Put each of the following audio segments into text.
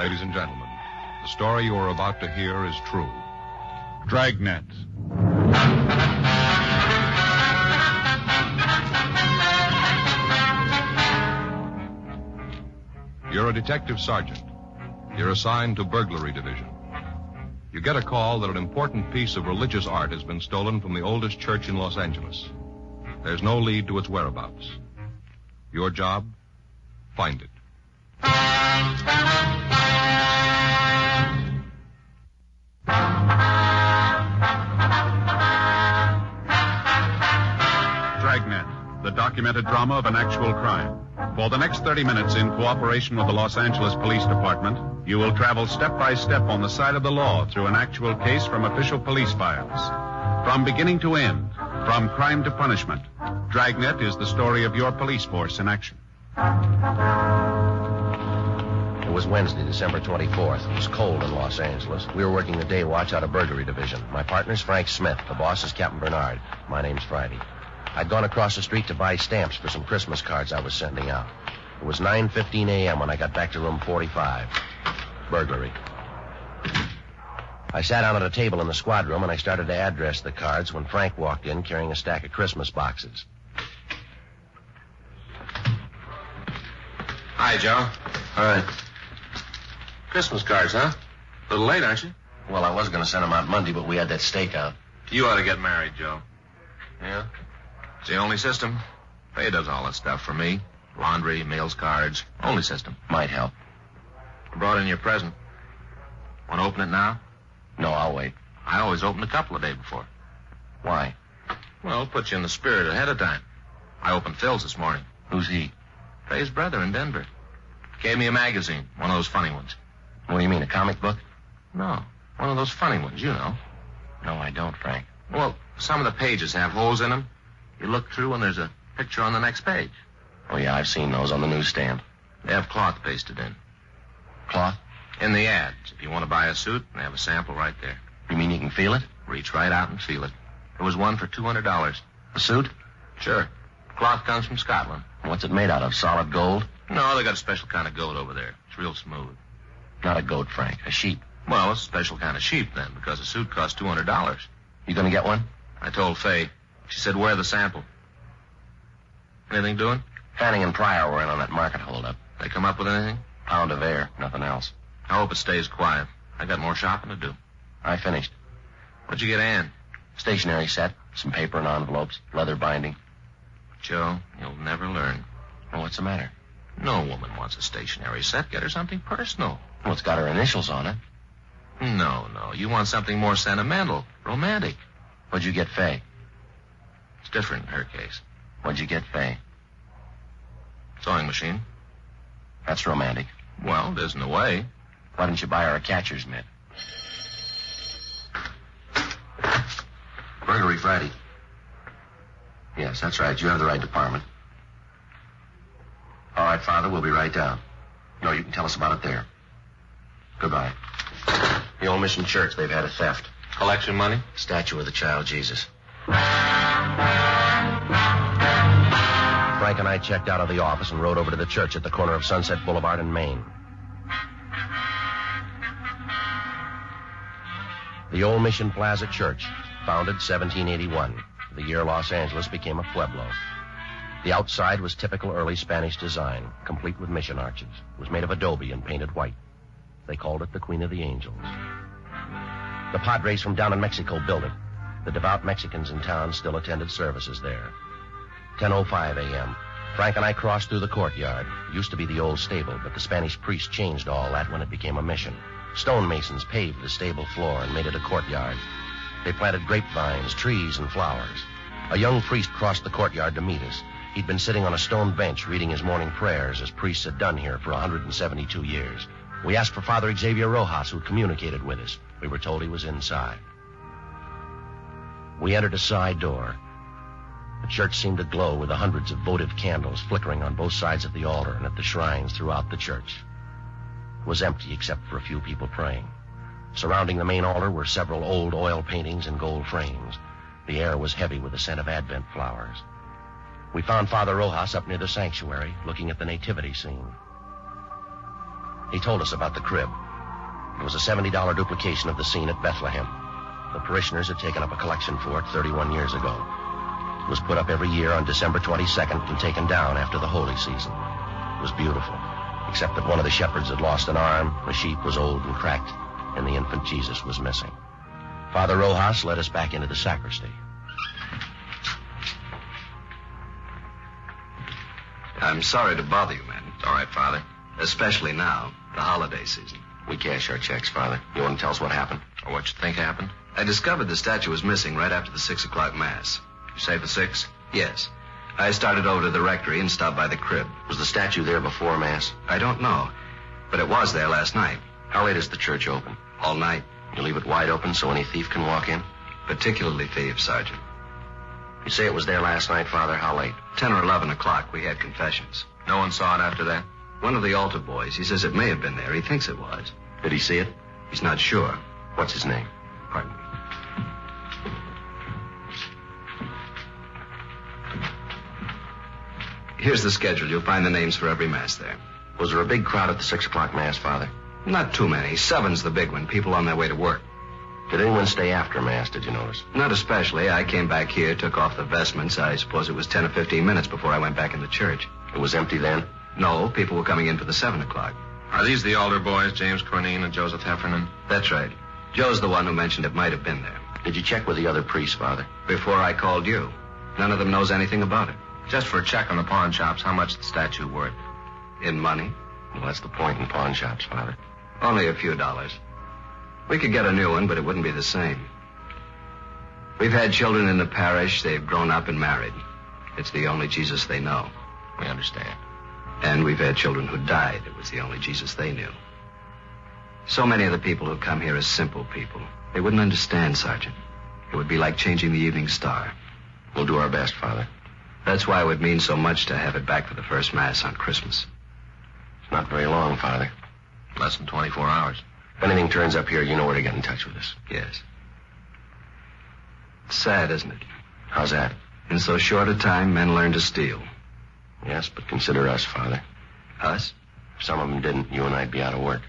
ladies and gentlemen. The story you are about to hear is true. Dragnet. You're a detective sergeant. You're assigned to burglary division. You get a call that an important piece of religious art has been stolen from the oldest church in Los Angeles. There's no lead to its whereabouts. Your job? Find it. Dragnet, the documented drama of an actual crime. For the next 30 minutes, in cooperation with the Los Angeles Police Department, you will travel step by step on the side of the law through an actual case from official police files. From beginning to end, from crime to punishment, Dragnet is the story of your police force in action. It was Wednesday, December 24th. It was cold in Los Angeles. We were working the day watch out of burglary division. My partner's Frank Smith. The boss is Captain Bernard. My name's Friday. I'd gone across the street to buy stamps for some Christmas cards I was sending out. It was 9:15 a.m. when I got back to room 45. Burglary. I sat down at a table in the squad room and I started to address the cards when Frank walked in carrying a stack of Christmas boxes. Hi, Joe. All right. Christmas cards, huh? A little late, aren't you? Well, I was going to send them out Monday, but we had that stakeout. You ought to get married, Joe. Yeah? It's the only system. Faye does all that stuff for me. Laundry, mails, cards. Only system. Might help. I brought in your present. Want to open it now? No, I'll wait. I always open a couple the day before. Why? Well, it puts you in the spirit ahead of time. I opened Phil's this morning. Who's he? Faye's brother in Denver. Gave me a magazine, one of those funny ones. What do you mean, a comic book? No, one of those funny ones, you know. No, I don't, Frank. Well, some of the pages have holes in them. You look through and there's a picture on the next page. Oh, yeah, I've seen those on the newsstand. They have cloth pasted in. Cloth? In the ads. If you want to buy a suit, they have a sample right there. You mean you can feel it? Reach right out and feel it. There was one for $200. A suit? Sure. Cloth comes from Scotland. What's it made out of? Solid gold? No, they got a special kind of goat over there. It's real smooth. Not a goat, Frank. A sheep. Well, it's a special kind of sheep, then, because a suit costs $200. You gonna get one? I told Faye. She said, wear the sample. Anything doing? Fanning and Pryor were in on that market holdup. They come up with anything? Pound of air. Nothing else. I hope it stays quiet. I got more shopping to do. I finished. What'd you get Ann? Stationery set. Some paper and envelopes. Leather binding. Joe, you'll never learn. Well, what's the matter? No woman wants a stationery set. Get her something personal. Well, it's got her initials on it. No. You want something more sentimental, romantic. What'd you get Faye? It's different in her case. What'd you get Faye? Sewing machine. That's romantic. Well, it isn't a way. Why didn't you buy her a catcher's mitt? Burglary Friday. Yes, that's right. You have the right department. All right, Father, we'll be right down. No, you can tell us about it there. Goodbye. The Old Mission Church, they've had a theft. Collection money? Statue of the child Jesus. Frank and I checked out of the office and rode over to the church at the corner of Sunset Boulevard and Main. The Old Mission Plaza Church, founded 1781, the year Los Angeles became a pueblo. The outside was typical early Spanish design, complete with mission arches. It was made of adobe and painted white. They called it the Queen of the Angels. The Padres from down in Mexico built it. The devout Mexicans in town still attended services there. 10:05 a.m. Frank and I crossed through the courtyard. It used to be the old stable, but the Spanish priest changed all that when it became a mission. Stonemasons paved the stable floor and made it a courtyard. They planted grapevines, trees, and flowers. A young priest crossed the courtyard to meet us. He'd been sitting on a stone bench reading his morning prayers, as priests had done here for 172 years. We asked for Father Xavier Rojas, who communicated with us. We were told he was inside. We entered a side door. The church seemed to glow with the hundreds of votive candles flickering on both sides of the altar and at the shrines throughout the church. It was empty except for a few people praying. Surrounding the main altar were several old oil paintings in gold frames. The air was heavy with the scent of Advent flowers. We found Father Rojas up near the sanctuary, looking at the nativity scene. He told us about the crib. It was a $70 duplication of the scene at Bethlehem. The parishioners had taken up a collection for it 31 years ago. It was put up every year on December 22nd and taken down after the holy season. It was beautiful, except that one of the shepherds had lost an arm, the sheep was old and cracked, and the infant Jesus was missing. Father Rojas led us back into the sacristy. I'm sorry to bother you, man. It's all right, Father. Especially now, the holiday season. We cash our checks, Father. You want to tell us what happened? Or what you think happened? I discovered the statue was missing right after the 6 o'clock Mass. You say the 6? Yes. I started over to the rectory and stopped by the crib. Was the statue there before Mass? I don't know, but it was there last night. How late is the church open? All night. You leave it wide open so any thief can walk in? Particularly thieves, Sergeant. You say it was there last night, Father. How late? 10 or 11 o'clock, we had confessions. No one saw it after that? One of the altar boys, he says it may have been there. He thinks it was. Did he see it? He's not sure. What's his name? Pardon me. Here's the schedule. You'll find the names for every Mass there. Was there a big crowd at the 6 o'clock Mass, Father? Not too many. 7's the big one. People on their way to work. Did anyone stay after Mass, did you notice? Not especially. I came back here, took off the vestments. I suppose it was 10 or 15 minutes before I went back in the church. It was empty then? No, people were coming in for the 7 o'clock. Are these the altar boys, James Cornine and Joseph Heffernan? That's right. Joe's the one who mentioned it might have been there. Did you check with the other priests, Father? Before I called you. None of them knows anything about it. Just for a check on the pawn shops, how much is the statue worth? In money? Well, that's the point in pawn shops, Father. Only a few dollars. We could get a new one, but it wouldn't be the same. We've had children in the parish. They've grown up and married. It's the only Jesus they know. We understand. And we've had children who died. It was the only Jesus they knew. So many of the people who come here are simple people. They wouldn't understand, Sergeant. It would be like changing the evening star. We'll do our best, Father. That's why it would mean so much to have it back for the first Mass on Christmas. It's not very long, Father. Less than 24 hours. If anything turns up here, you know where to get in touch with us. Yes. It's sad, isn't it? How's that? In so short a time, men learn to steal. Yes, but consider us, Father. Us? If some of them didn't, you and I'd be out of work.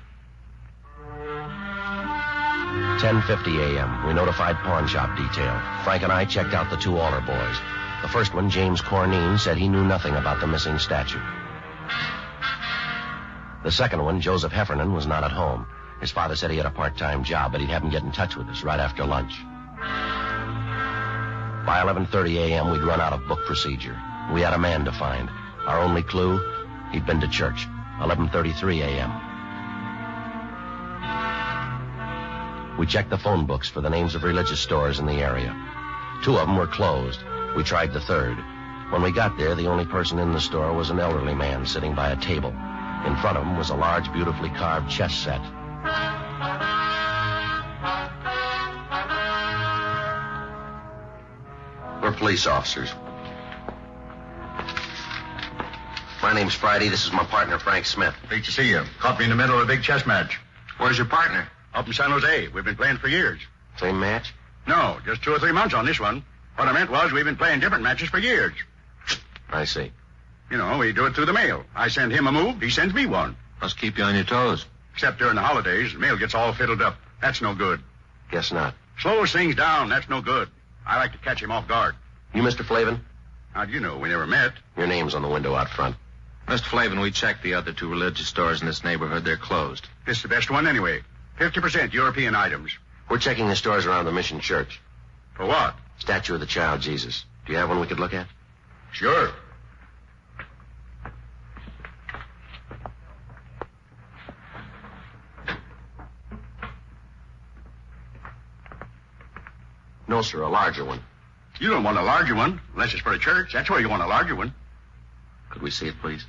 10:50 a.m. We notified pawn shop detail. Frank and I checked out the 2 altar boys. The first one, James Cornine, said he knew nothing about the missing statue. The second one, Joseph Heffernan, was not at home. His father said he had a part-time job, but he'd have him get in touch with us right after lunch. By 11:30 a.m., we'd run out of book procedure. We had a man to find. Our only clue, he'd been to church. 11:33 a.m. We checked the phone books for the names of religious stores in the area. 2 of them were closed. We tried the third. When we got there, the only person in the store was an elderly man sitting by a table. In front of him was a large, beautifully carved chess set. We're police officers. My name's Friday. This is my partner, Frank Smith. Great to see you. Caught me in the middle of a big chess match. Where's your partner? Up in San Jose. We've been playing for years. Same match? No, just 2 or 3 months on this one. What I meant was we've been playing different matches for years. I see. You know, we do it through the mail. I send him a move, he sends me one. Must keep you on your toes. Except during the holidays, the mail gets all fiddled up. That's no good. Guess not. Slows things down, that's no good. I like to catch him off guard. You Mr. Flavin? How'd you know? We never met. Your name's on the window out front. Mr. Flavin, we checked the other 2 religious stores in this neighborhood. They're closed. This is the best one anyway. 50% European items. We're checking the stores around the Mission Church. For what? Statue of the Child Jesus. Do you have one we could look at? Sure. No, sir, a larger one. You don't want a larger one, unless it's for a church. That's where you want a larger one. Could we see it, please?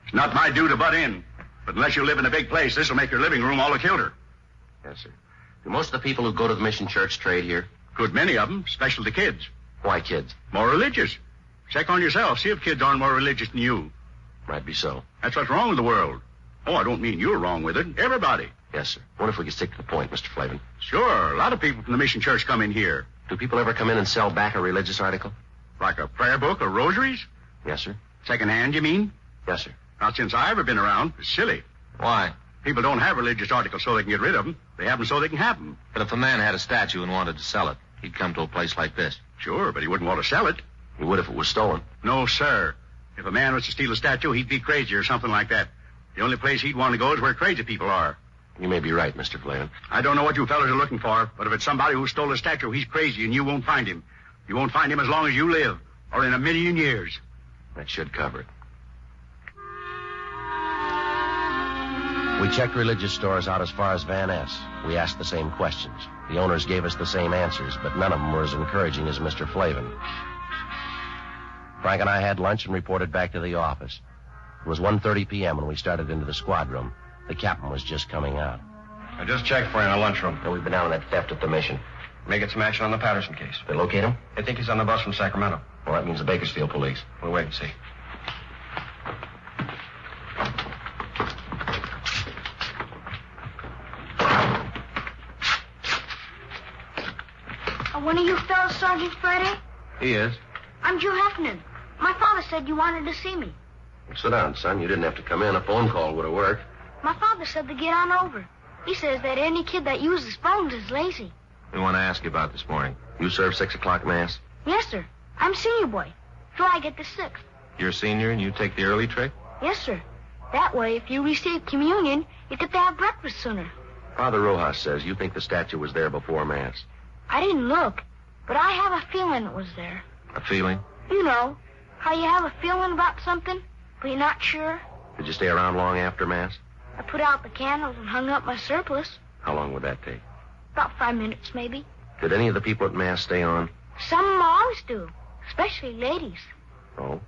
It's not my due to butt in. But unless you live in a big place, this will make your living room all the kilter. Yes, sir. Do most of the people who go to the Mission Church trade here? Good many of them, especially the kids. Why kids? More religious. Check on yourself. See if kids aren't more religious than you. Might be so. That's what's wrong with the world. Oh, I don't mean you're wrong with it. Everybody. Yes, sir. What if we could stick to the point, Mr. Flavin? Sure. A lot of people from the Mission Church come in here. Do people ever come in and sell back a religious article? Like a prayer book or rosaries? Yes, sir. Second-hand, you mean? Yes, sir. Not since I've ever been around. It's silly. Why? People don't have religious articles so they can get rid of them. They have them so they can have them. But if a man had a statue and wanted to sell it, he'd come to a place like this. Sure, but he wouldn't want to sell it. He would if it was stolen. No, sir. If a man was to steal a statue, he'd be crazy or something like that. The only place he'd want to go is where crazy people are. You may be right, Mr. Flavin. I don't know what you fellas are looking for, but if it's somebody who stole a statue, he's crazy and you won't find him. You won't find him as long as you live, or in a million years. That should cover it. We checked religious stores out as far as Van Ness. We asked the same questions. The owners gave us the same answers, but none of them were as encouraging as Mr. Flavin. Frank and I had lunch and reported back to the office. It was 1:30 p.m. when we started into the squad room. The captain was just coming out. I just checked for you in the lunchroom. And we've been down on that theft at the mission. May get some action on the Patterson case. They locate him? I think he's on the bus from Sacramento. Well, that means the Bakersfield police. We'll wait and see. One of you fellas, Sergeant Friday? He is. I'm Joe Heffernan. My father said you wanted to see me. Well, sit down, son. You didn't have to come in. A phone call would have worked. My father said to get on over. He says that any kid that uses phones is lazy. We want to ask you about this morning. You serve 6 o'clock mass? Yes, sir. I'm senior boy. So I get the 6th. You're a senior and you take the early trick? Yes, sir. That way, if you receive communion, you get to have breakfast sooner. Father Rojas says you think the statue was there before mass. I didn't look, but I have a feeling it was there. A feeling? You know, how you have a feeling about something, but you're not sure. Did you stay around long after mass? I put out the candles and hung up my surplice. How long would that take? About 5 minutes, maybe. Did any of the people at mass stay on? Some of them always do, especially ladies. Oh?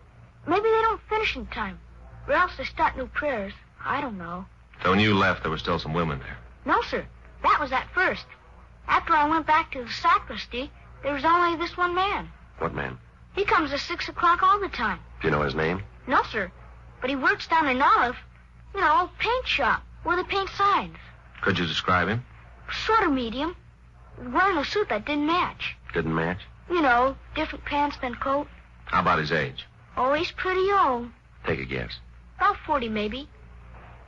Maybe they don't finish in time, or else they start new prayers. I don't know. So when you left, there were still some women there? No, sir. That was at first. After I went back to the sacristy, there was only this one man. What man? He comes at 6 o'clock all the time. Do you know his name? No, sir. But he works down in Olive, paint shop, where they paint signs. Could you describe him? Sort of medium. Wearing a suit that didn't match. Didn't match? Different pants than coat. How about his age? Oh, he's pretty old. Take a guess. About 40, maybe.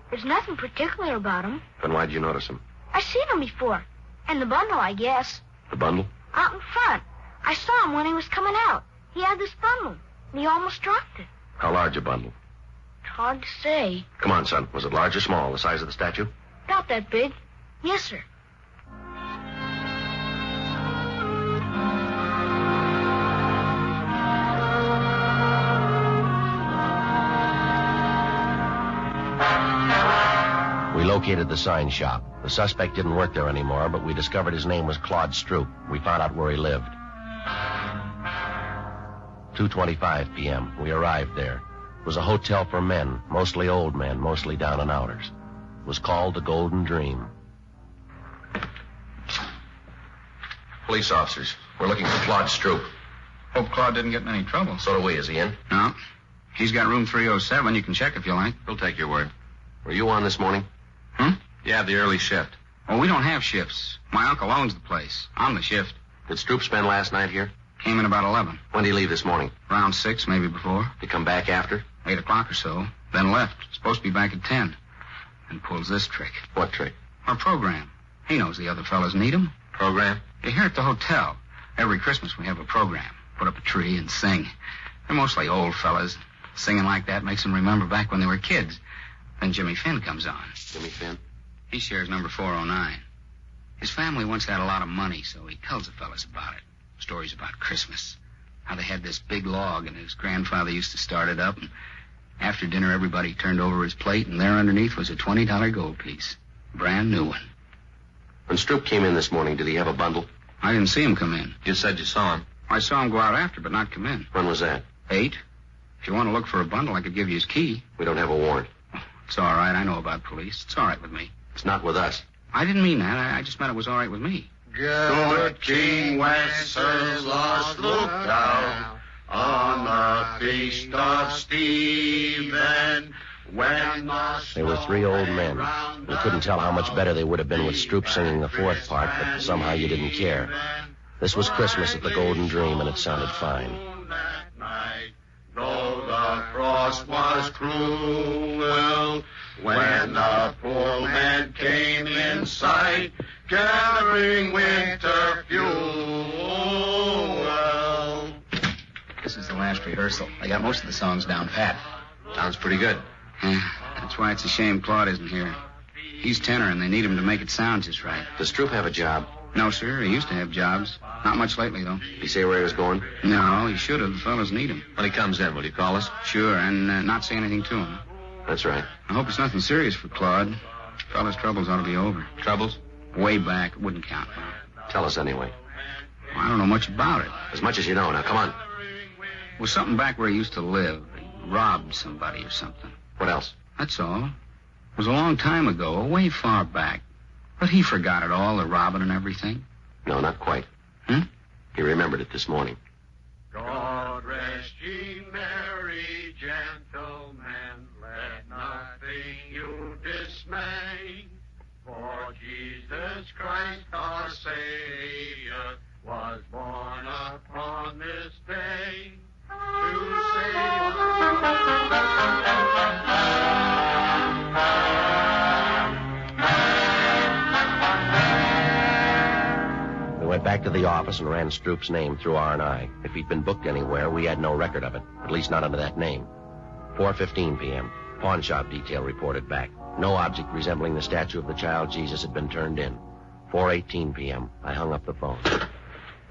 There's nothing particular about him. Then why'd you notice him? I've seen him before. And the bundle, I guess. The bundle? Out in front. I saw him when he was coming out. He had this bundle, and he almost dropped it. How large a bundle? It's hard to say. Come on, son. Was it large or small, the size of the statue? About that big. Yes, sir. We located the sign shop. The suspect didn't work there anymore, but we discovered his name was Claude Stroop. We found out where he lived. 2:25 p.m. We arrived there. It was a hotel for men, mostly old men, mostly down and outers. It was called the Golden Dream. Police officers. We're looking for Claude Stroop. Hope Claude didn't get in any trouble. So do we. Is he in? No. He's got room 307. You can check if you like. We'll take your word. Were you on this morning? Yeah, the early shift. Oh, we don't have shifts. My uncle owns the place. I'm the shift. Did Stroop spend last night here? Came in about 11. When did he leave this morning? Around 6, maybe before. Did he come back after? 8 o'clock or so. Then left. Supposed to be back at 10. And pulls this trick. What trick? Our program. He knows the other fellas need him. Program? You're here at the hotel. Every Christmas we have a program. Put up a tree and sing. They're mostly old fellas. Singing like that makes them remember back when they were kids. Then Jimmy Finn comes on. Jimmy Finn? He shares number 409. His family once had a lot of money, so he tells the fellas about it. Stories about Christmas. How they had this big log, and his grandfather used to start it up, and after dinner everybody turned over his plate, and there underneath was a $20 gold piece. Brand new one. When Stroop came in this morning, did he have a bundle? I didn't see him come in. You said you saw him. I saw him go out after, but not come in. When was that? 8. If you want to look for a bundle, I could give you his key. We don't have a warrant. It's all right. I know about police. It's all right with me. It's not with us. I didn't mean that. I just meant it was all right with me. Good King Wenceslas looked down on the feast of Stephen. When They were 3 old men. We couldn't tell how much better they would have been with Stroop singing the 4th part, but somehow you didn't care. This was Christmas at the Golden Dream, and it sounded fine. loss was cruel. When the poor man came in sight, gathering winter fuel. This is the last rehearsal. I got most of the songs down pat. Sounds pretty good. That's why it's a shame Claude isn't here. He's tenor, and they need him to make it sound just right. Does Stroop have a job? No, sir. He used to have jobs. Not much lately, though. Did he say where he was going? No, he should have. The fellas need him. When he comes in, will you call us? Sure, and not say anything to him. That's right. I hope it's nothing serious for Claude. Fella's troubles ought to be over. Troubles? Way back. It wouldn't count. Tell us anyway. Well, I don't know much about it. As much as you know. Now, come on. Well, something back where he used to live. He robbed somebody or something. What else? That's all. It was a long time ago, way far back. But he forgot it all, the robbing and everything. No, not quite. He remembered it this morning. God rest ye merry gentlemen, let nothing you dismay. For Jesus Christ our Savior was born upon this day to save We went back to the office and ran Stroop's name through R&I. If he'd been booked anywhere, we had no record of it, at least not under that name. 4:15 p.m. Pawn shop detail reported back. No object resembling the statue of the child Jesus had been turned in. 4:18 p.m. I hung up the phone.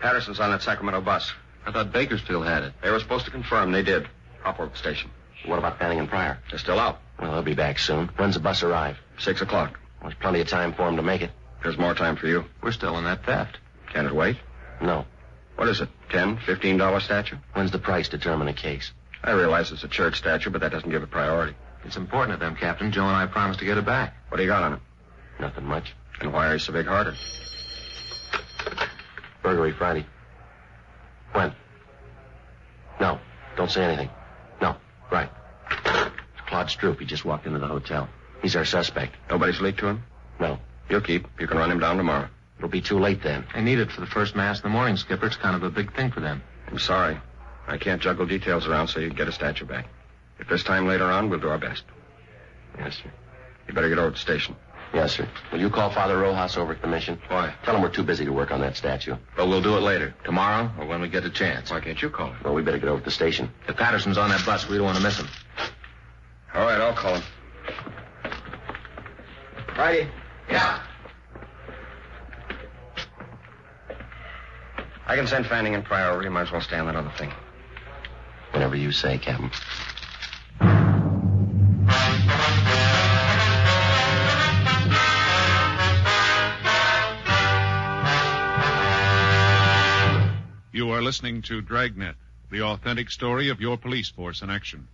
Patterson's on that Sacramento bus. I thought Bakersfield had it. They were supposed to confirm. They did. Upward station. What about Fanning and Pryor? They're still out. Well, they'll be back soon. When's the bus arrive? 6 o'clock. Well, there's plenty of time for them to make it. There's more time for you. We're still in that theft. Can it wait? No. What is it? $10, $15 statue? When's the price determine a case? I realize it's a church statue, but that doesn't give it priority. It's important to them, Captain. Joe and I promised to get it back. What do you got on it? Nothing much. And why are you so big-hearted? Burglary Friday. When? No. Don't say anything. No. Right. It's Claude Stroop. He just walked into the hotel. He's our suspect. Nobody's leaked to him? No. You'll keep. You can run him down tomorrow. It'll be too late then. They need it for the first mass in the morning, Skipper. It's kind of a big thing for them. I'm sorry. I can't juggle details around so you can get a statue back. If there's time later on, we'll do our best. Yes, sir. You better get over to the station. Yes, sir. Will you call Father Rojas over at the mission? Why? Tell him we're too busy to work on that statue. But we'll do it later. Tomorrow or when we get a chance. Why can't you call him? Well, we better get over to the station. If Patterson's on that bus, we don't want to miss him. All right, I'll call him. Friday. Yeah. I can send Fanning and Pryor over. You might as well stay on that other thing. Whenever you say, Captain. You are listening to Dragnet, the authentic story of your police force in action.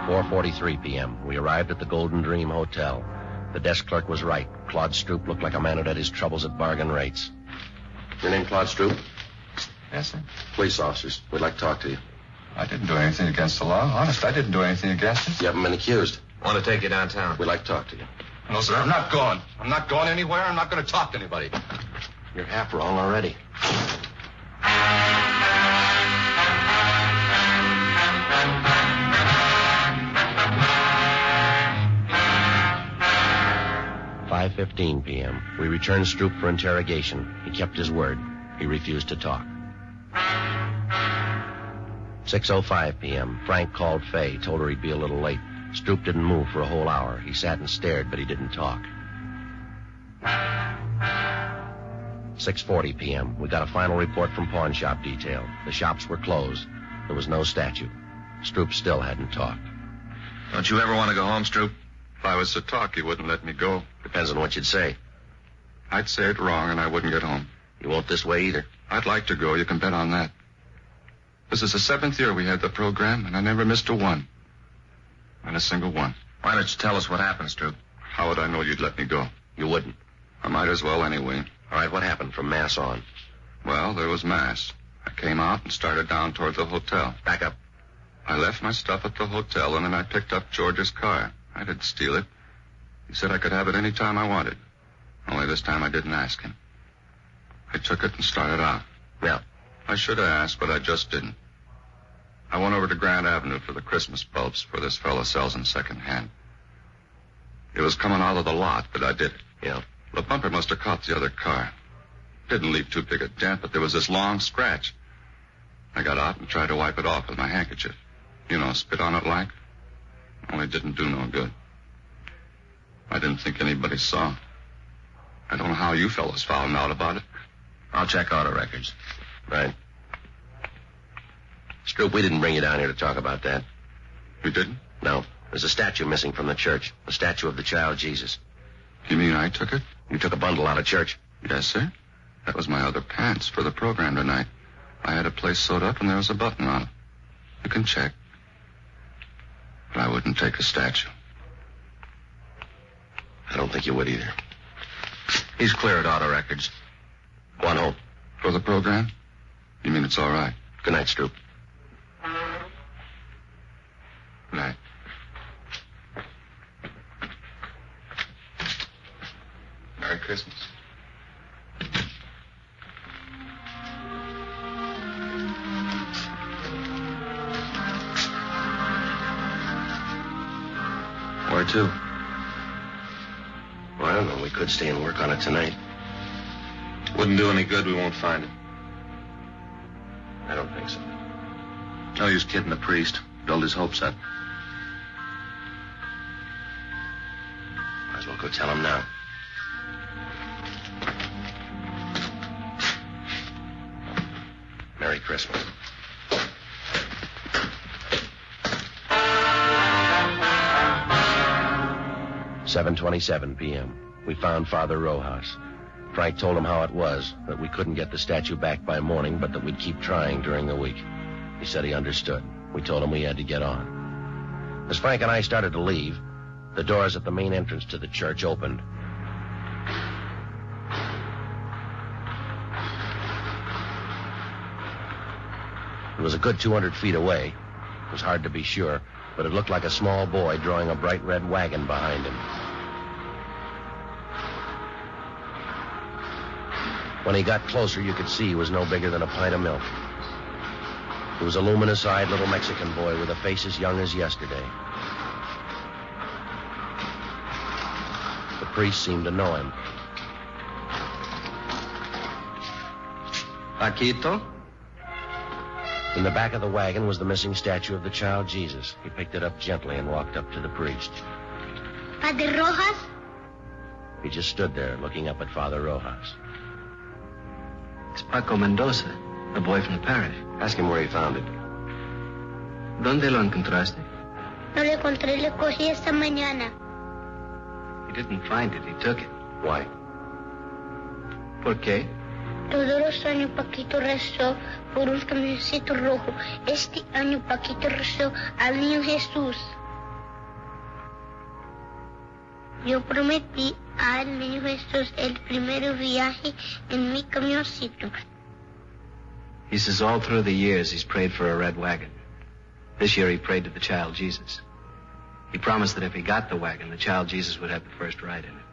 .43 p.m. We arrived at the Golden Dream Hotel. The desk clerk was right. Claude Stroop looked like a man who'd had his troubles at bargain rates. Your name, Claude Stroop? Yes, sir. Police officers. We'd like to talk to you. I didn't do anything against the law. Honest, I didn't do anything against it. You haven't been accused. I want to take you downtown. We'd like to talk to you. No, sir, I'm not going. I'm not going anywhere. I'm not going to talk to anybody. You're half wrong already. .15 p.m. We returned Stroop for interrogation. He kept his word. He refused to talk. 6:05 p.m. Frank called Fay, told her he'd be a little late. Stroop didn't move for a whole hour. He sat and stared, but he didn't talk. 6:40 p.m. We got a final report from pawn shop detail. The shops were closed. There was no statue. Stroop still hadn't talked. Don't you ever want to go home, Stroop? If I was to talk, he wouldn't let me go. Depends on what you'd say. I'd say it wrong, and I wouldn't get home. You won't this way either. I'd like to go. You can bet on that. This is the 7th year we had the program, and I never missed a one. Not a single one. Why don't you tell us what happened, Stroop? How would I know you'd let me go? You wouldn't. I might as well anyway. All right, what happened from Mass on? Well, there was Mass. I came out and started down toward the hotel. Back up. I left my stuff at the hotel, and then I picked up George's car. I didn't steal it. He said I could have it any time I wanted. Only this time I didn't ask him. I took it and started out. Well, I should have asked, but I just didn't. I went over to Grand Avenue for the Christmas bulbs where this fellow sells them secondhand. It was coming out of the lot that I did it. Yeah. The bumper must have caught the other car. Didn't leave too big a dent, but there was this long scratch. I got out and tried to wipe it off with my handkerchief. Spit on it like. Only didn't do no good. I didn't think anybody saw. I don't know how you fellows found out about it. I'll check auto records. Right. Stroop, we didn't bring you down here to talk about that. You didn't? No. There's a statue missing from the church. A statue of the child Jesus. You mean I took it? You took a bundle out of church? Yes, sir. That was my other pants for the program tonight. I had a place sewed up and there was a button on it. You can check. But I wouldn't take a statue. I don't think you would either. He's clear at auto records. Go on home. For the program? You mean it's all right? Good night, Stroop. Good night. Merry Christmas. Where to? Well, I don't know. We could stay and work on it tonight. Wouldn't do any good. We won't find it. I don't think so. No use kidding the priest. Build his hopes up. Might as well go tell him now. Merry Christmas. "7:27 p.m. We found Father Rojas. Frank told him how it was, that we couldn't get the statue back by morning, but that we'd keep trying during the week. He said he understood. We told him we had to get on. As Frank and I started to leave, the doors at the main entrance to the church opened. It was a good 200 feet away. It was hard to be sure, but it looked like a small boy drawing a bright red wagon behind him. When he got closer, you could see he was no bigger than a pint of milk. He was a luminous-eyed little Mexican boy with a face as young as yesterday. The priest seemed to know him. Paquito? In the back of the wagon was the missing statue of the child Jesus. He picked it up gently and walked up to the priest. Padre Rojas? He just stood there looking up at Father Rojas. It's Paco Mendoza, the boy from the parish. Ask him where he found it. ¿Dónde lo encontraste? No lo encontré, le cogí esta mañana. He didn't find it, he took it. Why? ¿Por qué? Todos los años Paquito rezó por un camioncito rojo. Este año Paquito rezó al niño Jesús. Yo prometí al niño Jesús el primer viaje en mi camioncito. He says all through the years he's prayed for a red wagon. This year he prayed to the child Jesus. He promised that if he got the wagon, the child Jesus would have the first ride in it.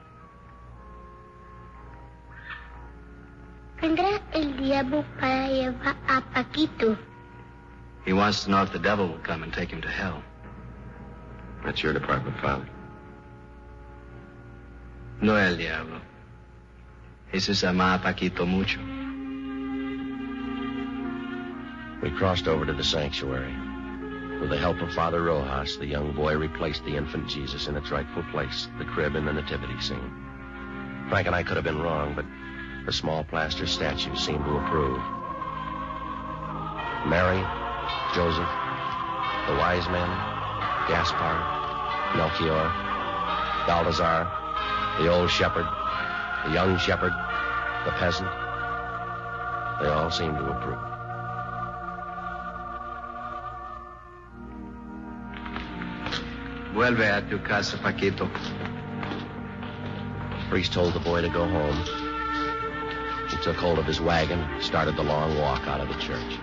¿Vendrá el diablo para llevar a Paquito? He wants to know if the devil will come and take him to hell. That's your department, Father. No el diablo. Jesus ama a Paquito mucho. We crossed over to the sanctuary. With the help of Father Rojas, the young boy replaced the infant Jesus in its rightful place, the crib in the nativity scene. Frank and I could have been wrong, but the small plaster statue seemed to approve. Mary, Joseph, the wise men, Gaspar, Melchior, Balthazar, the old shepherd, the young shepherd, the peasant, they all seemed to approve. Vuelve a tu casa, Paquito. The priest told the boy to go home. He took hold of his wagon, started the long walk out of the church.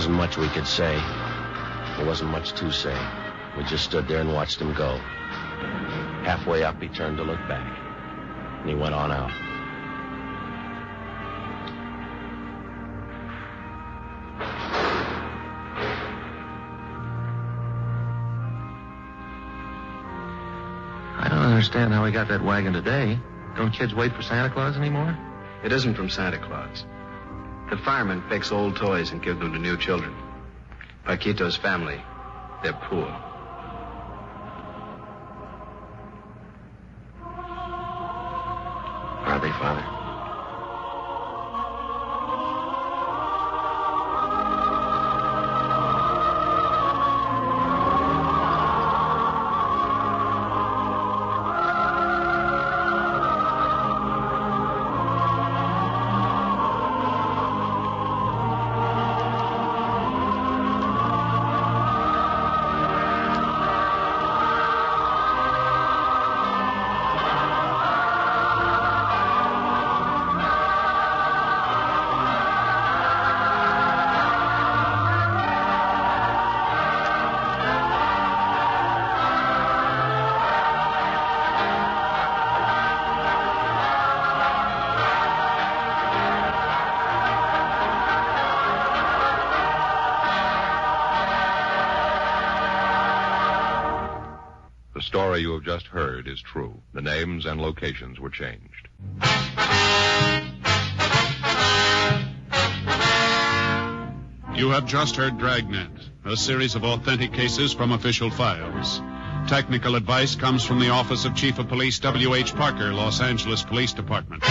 wasn't much we could say. There wasn't much to say. We just stood there and watched him go. Halfway up, he turned to look back. And he went on out. I don't understand how we got that wagon today. Don't kids wait for Santa Claus anymore? It isn't from Santa Claus. The firemen fix old toys and give them to new children. Paquito's family, they're poor. Are they, Father? The story you have just heard is true. The names and locations were changed. You have just heard Dragnet, a series of authentic cases from official files. Technical advice comes from the Office of Chief of Police W.H. Parker, Los Angeles Police Department.